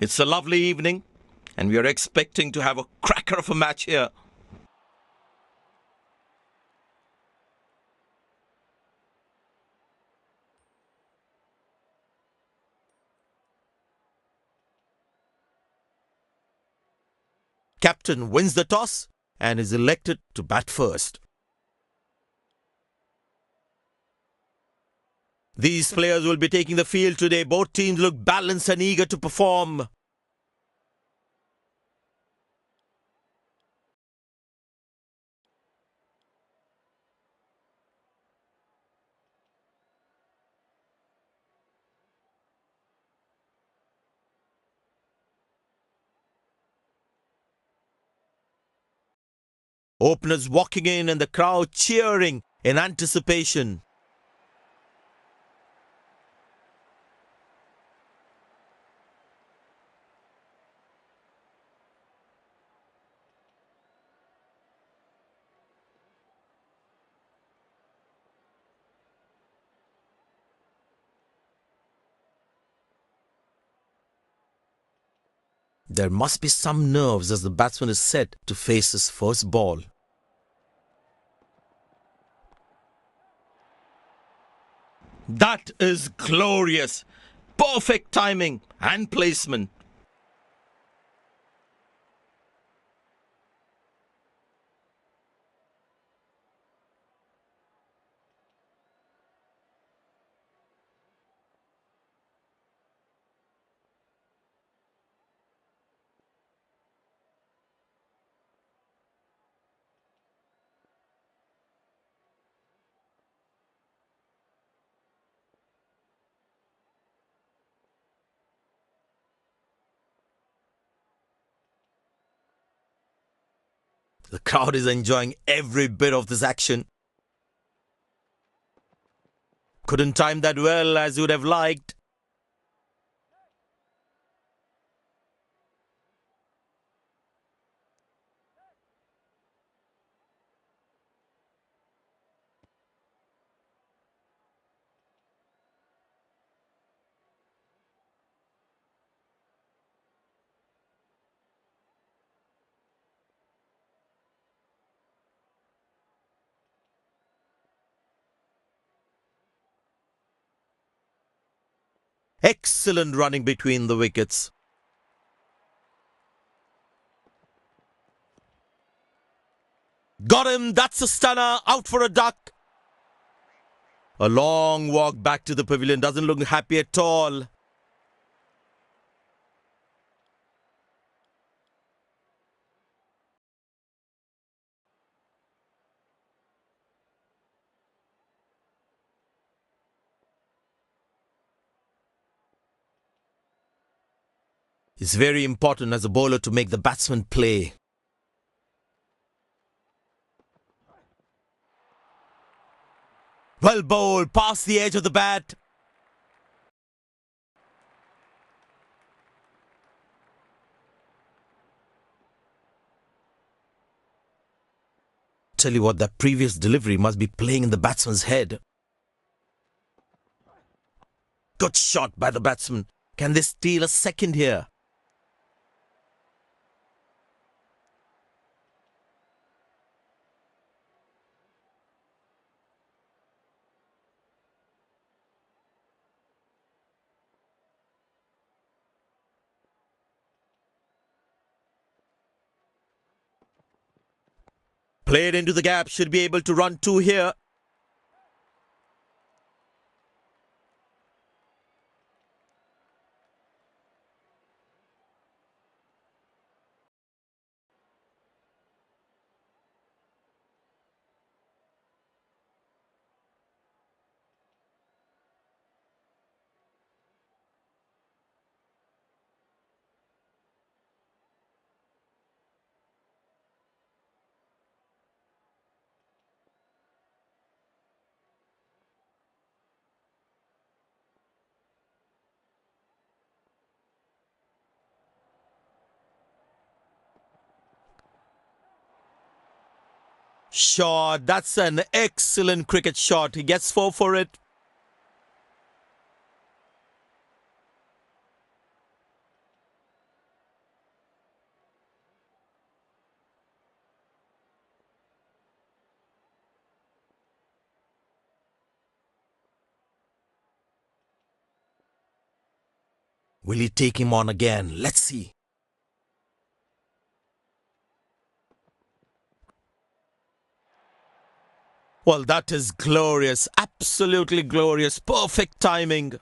It's a lovely evening, and we are expecting to have a cracker of a match here. Captain wins the toss and is elected to bat first. These players will be taking the field today. Both teams look balanced and eager to perform. Openers walking in and the crowd cheering in anticipation. There must be some nerves as the batsman is set to face his first ball. That is glorious. Perfect timing and placement. The crowd is enjoying every bit of this action. Couldn't time that well as you would have liked. Excellent running between the wickets. Got him, that's a stunner, out for a duck. A long walk back to the pavilion, doesn't look happy at all. It's very important as a bowler to make the batsman play. Well bowled, past the edge of the bat. Tell you what, that previous delivery must be playing in the batsman's head. Good shot by the batsman. Can they steal a second here? Played into the gap, should be able to run two here. Shot, that's an excellent cricket shot. He gets 4 for it. Will he take him on again? Let's see. Well, that is glorious. Absolutely glorious. Perfect timing.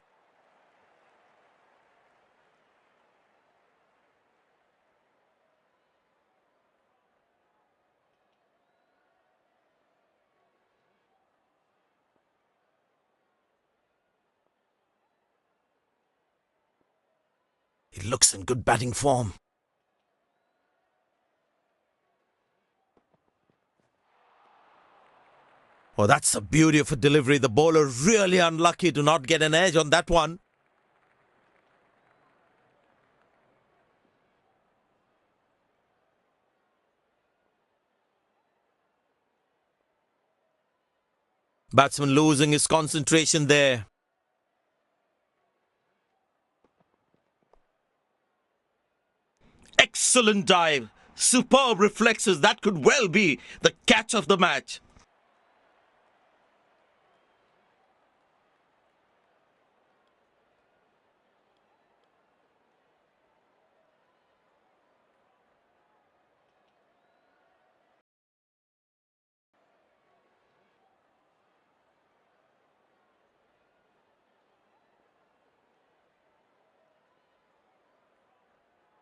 He looks in good batting form. Oh, that's a beauty of a delivery. The bowler really unlucky to not get an edge on that one. Batsman losing his concentration there. Excellent dive. Superb reflexes. That could well be the catch of the match.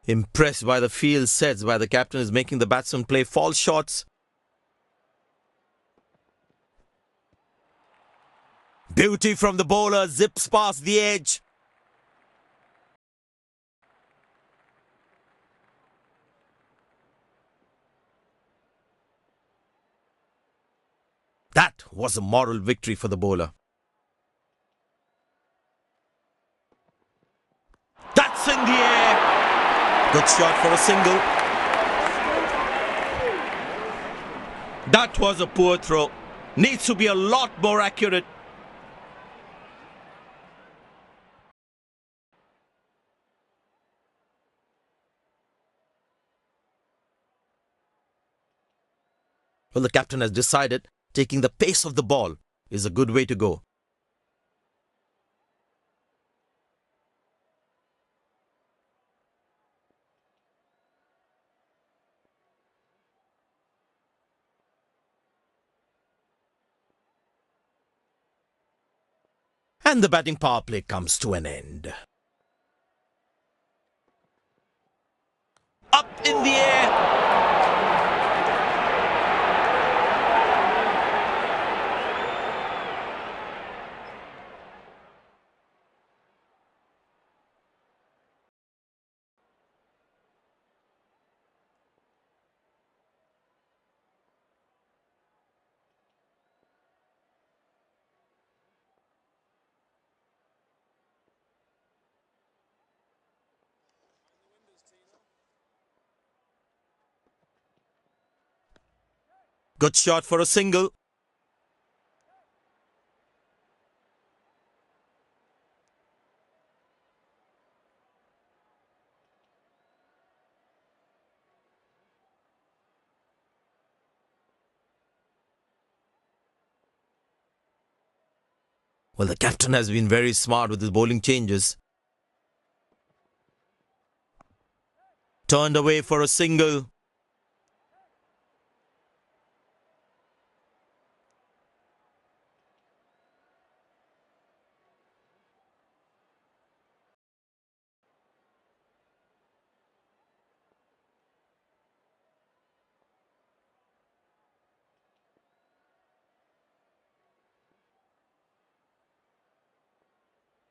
Impressed by the field sets by the captain is making the batsman play false shots. Beauty from the bowler, zips past the edge. That was a moral victory for the bowler. That's in the air. Good shot for a single. That was a poor throw. Needs to be a lot more accurate. Well, the captain has decided taking the pace of the ball is a good way to go. And the batting power play comes to an end. Up in the air. Good shot for a single. Well, the captain has been very smart with his bowling changes. Turned away for a single.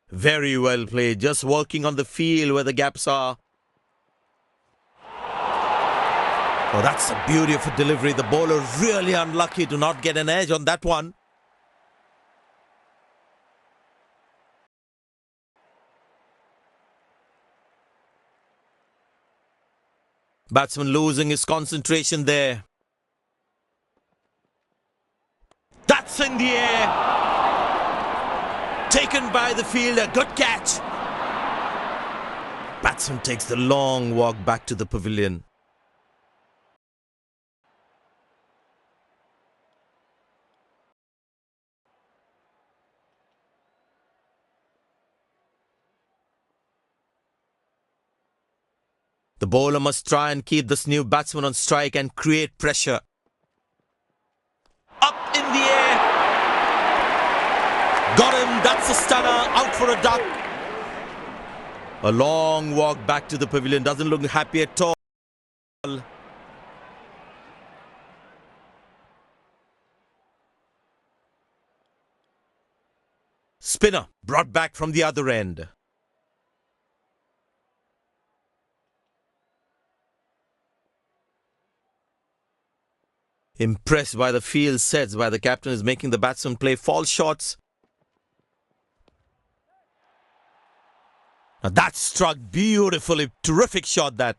Very well played. Just working on the field where the gaps are. Oh, that's a beauty of a delivery. The bowler really unlucky to not get an edge on that one. Batsman losing his concentration there. That's in the air. Taken by the fielder. Good catch. Batsman takes the long walk back to the pavilion. The bowler must try and keep this new batsman on strike and create pressure. Up in the air. Got him. That's a stunner. Out for a duck. A long walk back to the pavilion. Doesn't look happy at all. Spinner brought back from the other end. Impressed by the field sets by the captain is making the batsman play false shots. Now that struck beautifully. Terrific shot that.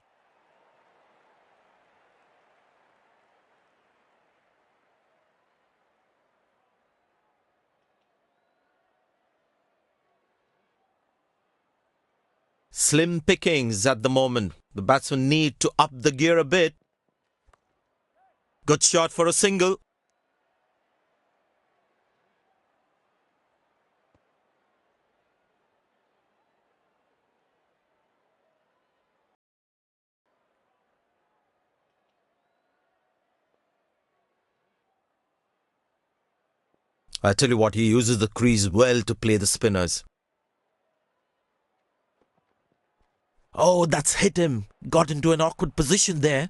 Slim pickings at the moment. The batsmen need to up the gear a bit. Good shot for a single. I tell you what, he uses the crease well to play the spinners. Oh, that's hit him. Got into an awkward position there.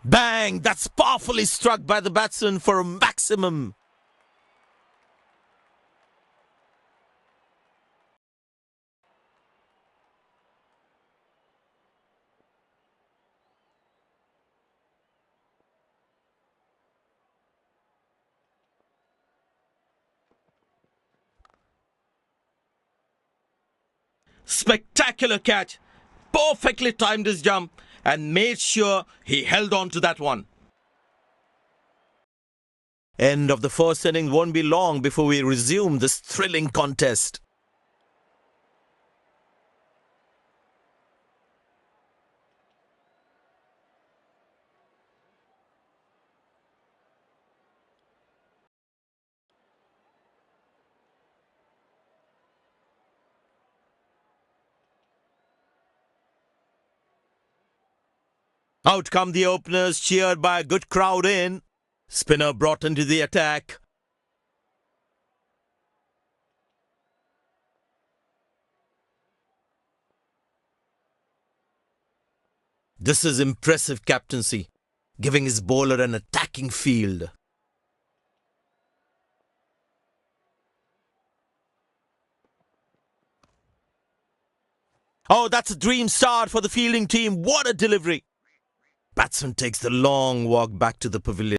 Bang! That's powerfully struck by the batsman for a maximum. Spectacular catch. Perfectly timed his jump and made sure he held on to that one. End of the first inning won't be long before we resume this thrilling contest. Out come the openers, cheered by a good crowd in. Spinner brought into the attack. This is impressive captaincy, giving his bowler an attacking field. Oh, that's a dream start for the fielding team. What a delivery. Batsman takes the long walk back to the pavilion.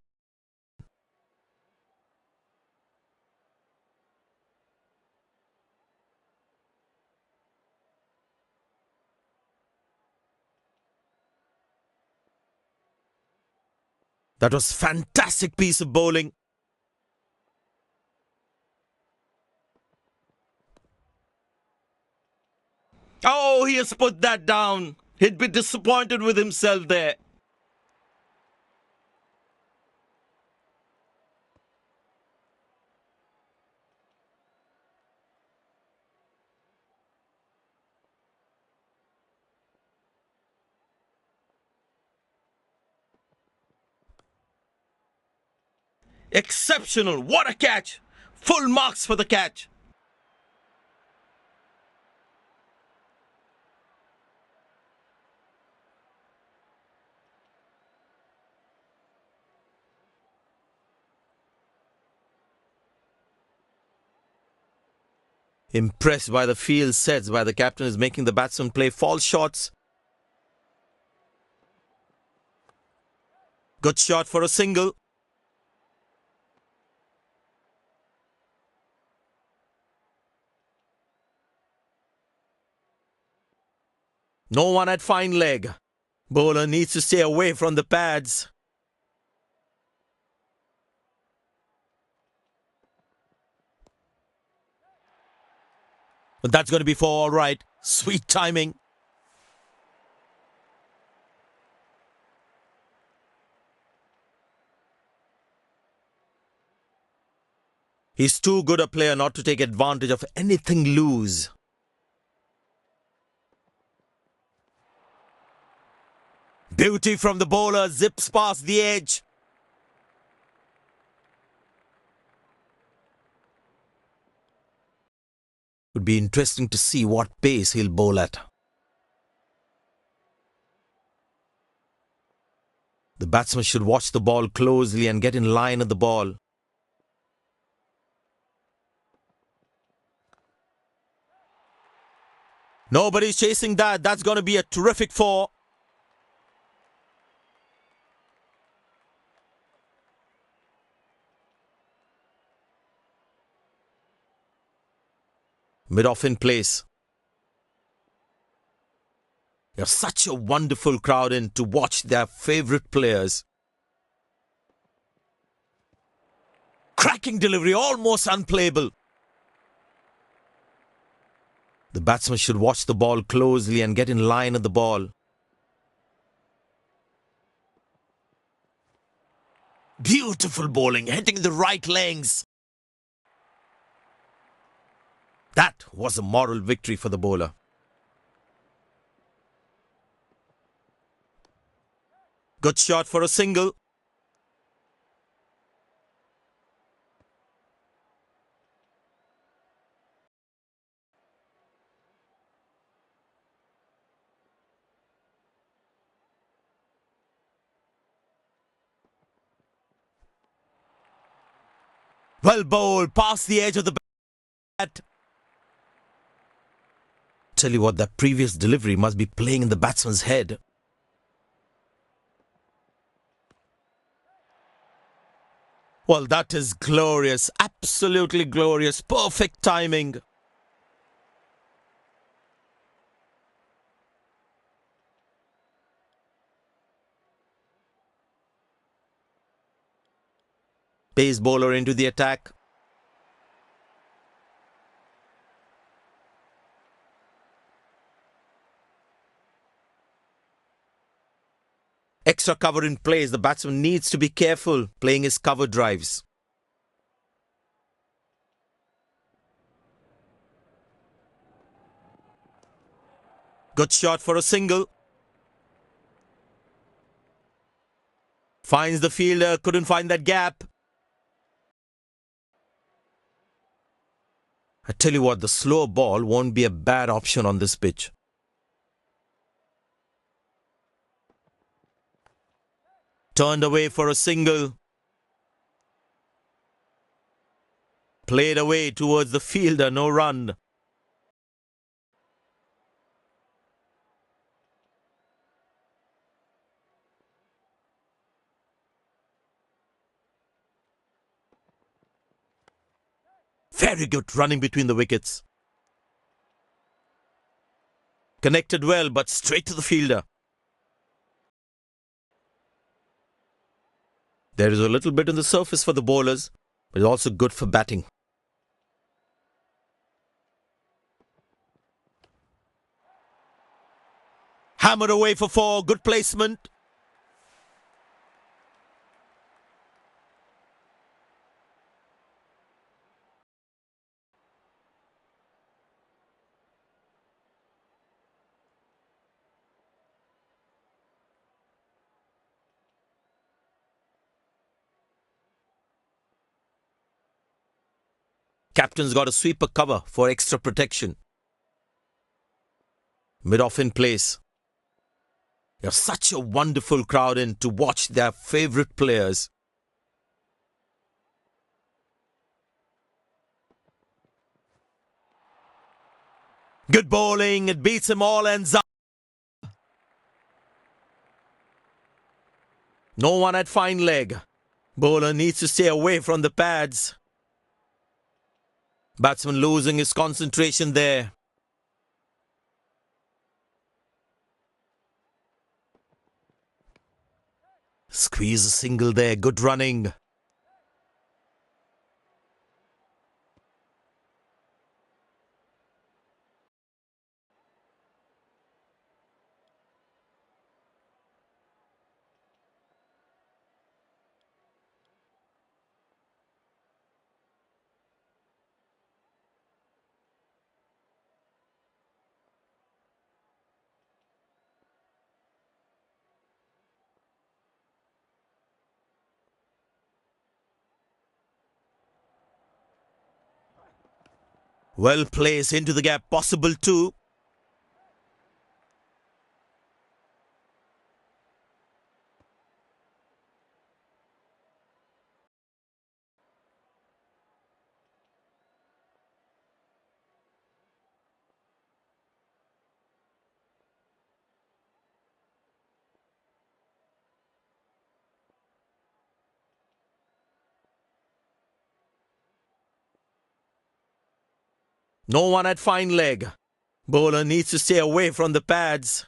That was fantastic piece of bowling. Oh, he has put that down. He'd be disappointed with himself there. Exceptional. What a catch. Full marks for the catch. Impressed by the field sets by the captain is making the batsman play false shots. Good shot for a single. No one at fine leg. Bowler needs to stay away from the pads. But that's going to be for all right. Sweet timing. He's too good a player not to take advantage of anything loose. Beauty from the bowler, zips past the edge. Would be interesting to see what pace he'll bowl at. The batsman should watch the ball closely and get in line at the ball. Nobody's chasing that. That's going to be a terrific four. Mid-off in place. There's such a wonderful crowd in to watch their favourite players. Cracking delivery, almost unplayable. The batsman should watch the ball closely and get in line at the ball. Beautiful bowling, hitting the right legs. That was a moral victory for the bowler. Good shot for a single. Well bowled, past the edge of the bat. Tell you what, that previous delivery must be playing in the batsman's head. Well, that is glorious, absolutely glorious, perfect timing. Pace bowler into the attack. Extra cover in place. The batsman needs to be careful playing his cover drives. Good shot for a single. Finds the fielder, couldn't find that gap. I tell you what, the slow ball won't be a bad option on this pitch. Turned away for a single. Played away towards the fielder, no run. Very good running between the wickets. Connected well, but straight to the fielder. There is a little bit on the surface for the bowlers, but it's also good for batting. Hammered away for four, good placement. Captain's got a sweeper cover for extra protection. Mid-off in place. There's such a wonderful crowd in to watch their favourite players. Good bowling, it beats them all, ends up. No one at fine leg. Bowler needs to stay away from the pads. Batsman losing his concentration there. Squeeze a single there, good running. Well placed into the gap, possible too. No one at fine leg. Bowler needs to stay away from the pads.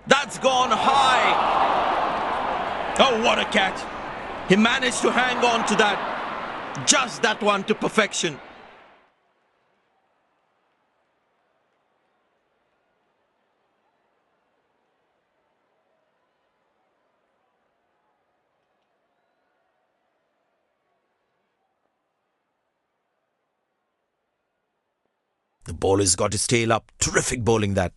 That's gone high. Oh, what a catch. He managed to hang on to that. Just that one to perfection. The bowler's got his tail up. Terrific bowling that.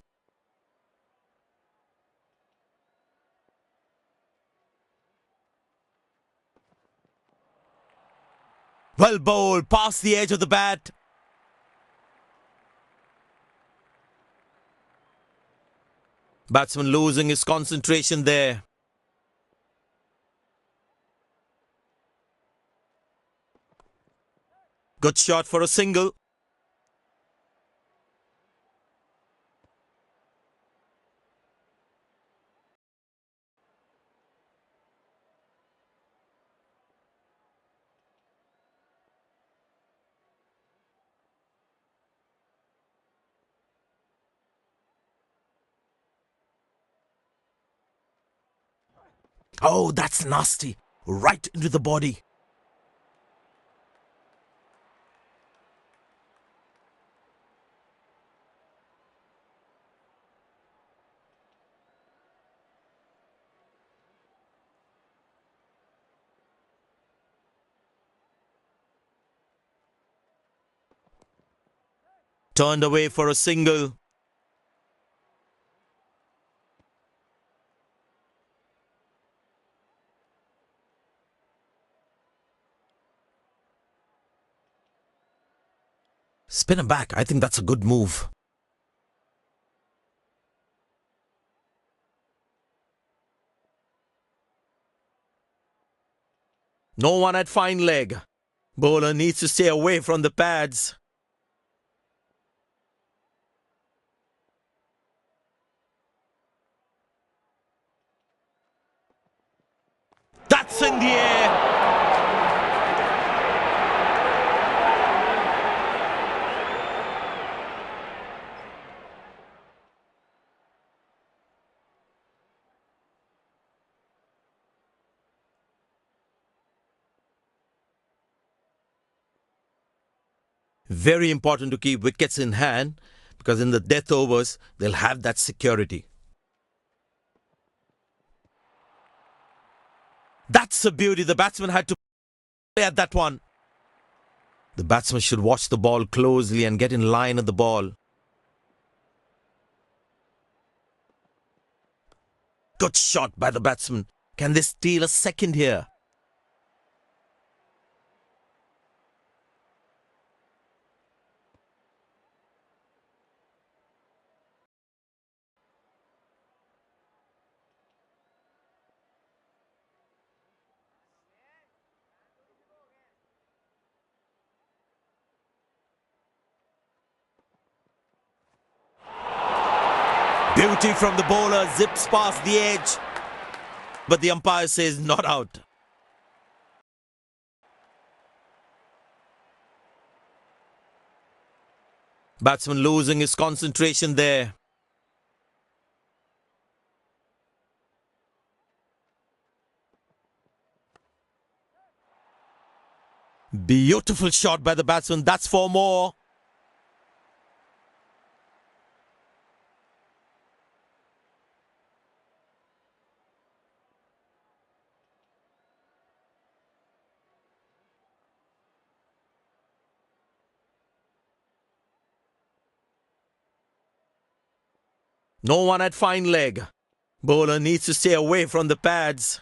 Well bowled, past the edge of the bat. Batsman losing his concentration there. Good shot for a single. Oh, that's nasty. Right into the body. Turned away for a single. Spin him back. I think that's a good move. No one at fine leg. Bowler needs to stay away from the pads. That's in the air. Very important to keep wickets in hand because in the death overs, they'll have that security. That's a beauty. The batsman had to play at that one. The batsman should watch the ball closely and get in line at the ball. Good shot by the batsman. Can they steal a second here? Beauty from the bowler, zips past the edge. But the umpire says not out. Batsman losing his concentration there. Beautiful shot by the batsman. That's for more. No one at fine leg. Bowler needs to stay away from the pads.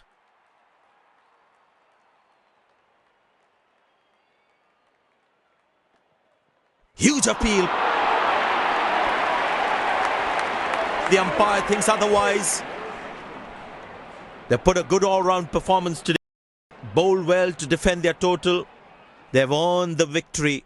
Huge appeal. The umpire thinks otherwise. They put a good all-round performance today. Bowled well to defend their total. They've earned the victory.